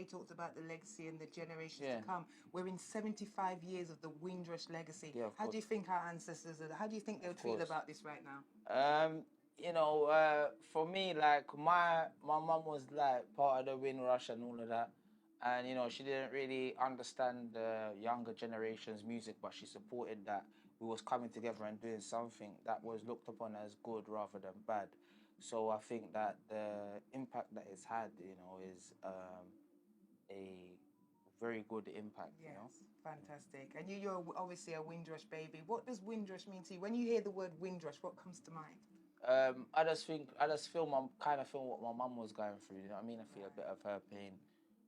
Jay talked about the legacy and the generations to come. We're in 75 years of the Windrush legacy. Yeah, how do you think our ancestors are? How do you think they would feel about this right now? You know, for me, like my mum was like part of the Windrush and all of that, and you know, she didn't really understand the younger generation's music, but she supported that we was coming together and doing something that was looked upon as good rather than bad. So I think that the impact that it's had, you know, is a very good impact. Yes, you know. fantastic. And you're obviously a Windrush baby. What does Windrush mean to you? When you hear the word Windrush, what comes to mind? I just kind of feel what my mum was going through. You know what I mean? I feel a bit of her pain.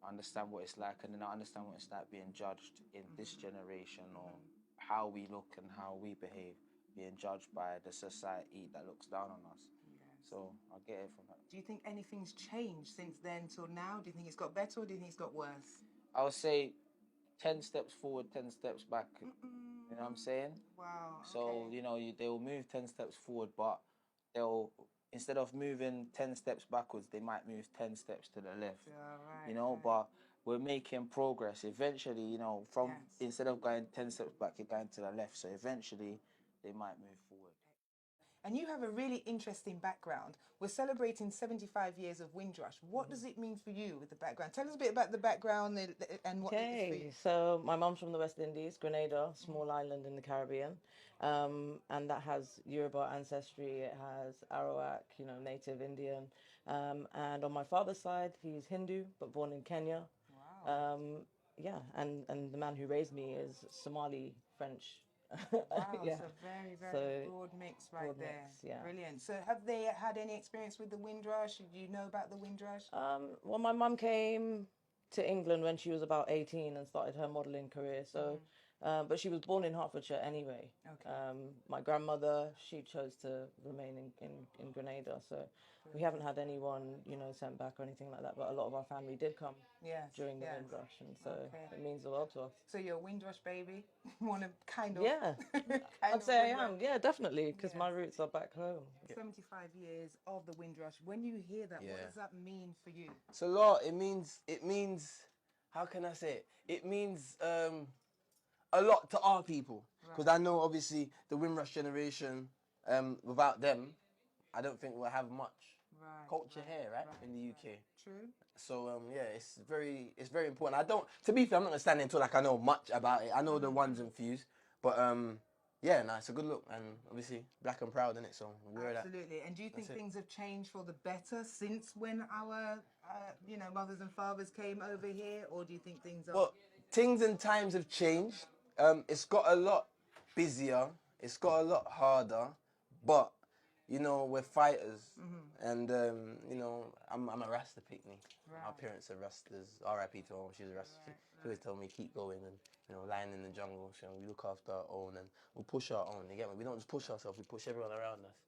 I understand what it's like, and then I understand what it's like being judged in this generation, or how we look and how we behave, being judged by the society that looks down on us. Yes. So I get it from that. Do you think anything's changed since then till now? Do you think it's got better, or do you think it's got worse? I would say 10 steps forward, 10 steps back. You know what I'm saying? Wow. So, you know, they will move 10 steps forward, but they'll, instead of moving 10 steps backwards, they might move 10 steps to the left. Right, you know, but we're making progress. Eventually, you know, from instead of going 10 steps back, you're going to the left. So eventually, they might move forward. And you have a really interesting background. We're celebrating 75 years of Windrush. What does it mean for you with the background? Tell us a bit about the background and what it is for you. So my mom's from the West Indies, Grenada, small island in the Caribbean. And that has Yoruba ancestry, it has Arawak, you know, native Indian. And on my father's side, he's Hindu, but born in Kenya. Wow. Yeah, and the man who raised me is Somali, French. Wow, Yeah. it's a very, very broad mix right there. Mix, yeah. Brilliant. So have they had any experience with the Windrush? Do you know about the Windrush? Well, my mum came to England when she was about 18 and started her modelling career. So, but she was born in Hertfordshire anyway. Okay. My grandmother, she chose to remain in Grenada. So we haven't had anyone, you know, sent back or anything like that. But a lot of our family did come during the Windrush, and so it means a lot to us. So you're a Windrush baby? Want to kind of... Yeah, I'd say I am. Yeah, definitely, because my roots are back home. 75 years of the Windrush. When you hear that, what does that mean for you? It's a lot. It means, how can I say it? It means a lot to our people. Because I know, obviously, the Windrush generation, without them, I don't think we'll have much culture here, in the UK. True. So yeah, it's very important. To be fair, I'm not gonna stand until like I know much about it. I know the ones and fews, but yeah, no, it's a good look, and obviously black and proud in it. So we're absolutely. And do you think things have changed for the better since when our you know, mothers and fathers came over here, or do you think things are? Well, things and times have changed. It's got a lot busier. It's got a lot harder, but you know, we're fighters, and you know, I'm a Rasta picnic. Our parents are Rastas. R.I.P. to her, she was a Rasta. She always told me keep going and, you know, lying in the jungle. So we look after our own and we push our own. You get me? We don't just push ourselves. We push everyone around us.